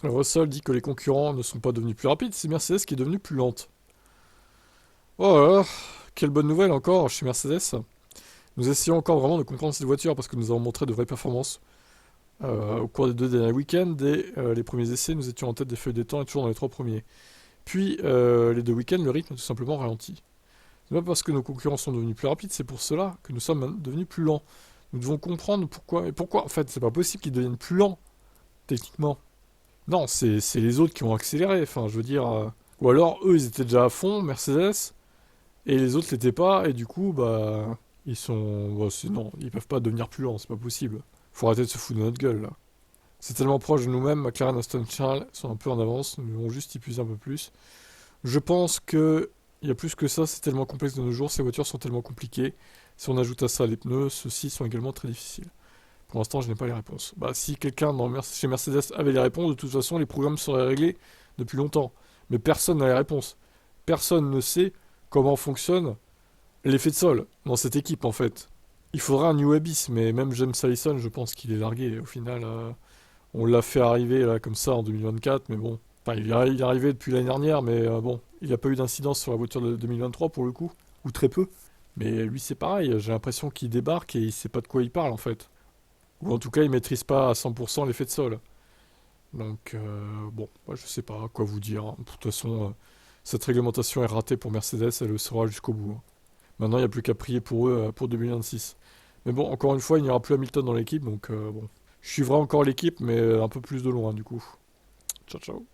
Russell dit que les concurrents ne sont pas devenus plus rapides, c'est Mercedes qui est devenue plus lente. Oh là là, quelle bonne nouvelle encore chez Mercedes. Nous essayons encore vraiment de comprendre cette voiture parce que nous avons montré de vraies performances au cours des 2 derniers week-ends. Dès les premiers essais, nous étions en tête des feuilles des temps et toujours dans les 3 premiers. Puis les 2 week-ends, le rythme a tout simplement ralenti. C'est pas parce que nos concurrents sont devenus plus rapides, c'est pour cela que nous sommes devenus plus lents. Nous devons comprendre pourquoi. Et pourquoi, en fait, c'est pas possible qu'ils deviennent plus lents, techniquement. Non, c'est les autres qui ont accéléré. Enfin, je veux dire. Ou alors, eux, ils étaient déjà à fond, Mercedes, et les autres l'étaient pas, et du coup, bah. Ils sont. Bah, non, ils peuvent pas devenir plus lents, c'est pas possible. Faut arrêter de se foutre de notre gueule, là. C'est tellement proche de nous-mêmes, McLaren, Aston Martin sont un peu en avance, nous devons juste y puiser un peu plus. Je pense que il y a plus que ça, c'est tellement complexe de nos jours, ces voitures sont tellement compliquées. Si on ajoute à ça les pneus, ceux-ci sont également très difficiles. Pour l'instant, je n'ai pas les réponses. Bah, si quelqu'un chez Mercedes avait les réponses, de toute façon, les programmes seraient réglés depuis longtemps. Mais personne n'a les réponses. Personne ne sait comment fonctionne l'effet de sol dans cette équipe, en fait. Il faudra un New Abyss, mais même James Allison, je pense qu'il est largué. Au final, on l'a fait arriver là comme ça en 2024, mais bon. Enfin, il est arrivé depuis l'année dernière, mais bon, il n'a pas eu d'incidence sur la voiture de 2023 pour le coup, ou très peu. Mais lui, c'est pareil, j'ai l'impression qu'il débarque et il sait pas de quoi il parle en fait. Ou en tout cas, il maîtrise pas à 100% l'effet de sol. Donc, bon, moi, je sais pas quoi vous dire, hein. De toute façon, cette réglementation est ratée pour Mercedes, elle le sera jusqu'au bout, hein. Maintenant, il n'y a plus qu'à prier pour eux pour 2026. Mais bon, encore une fois, il n'y aura plus Hamilton dans l'équipe, donc bon. Je suivrai encore l'équipe, mais un peu plus de loin du coup. Ciao, ciao.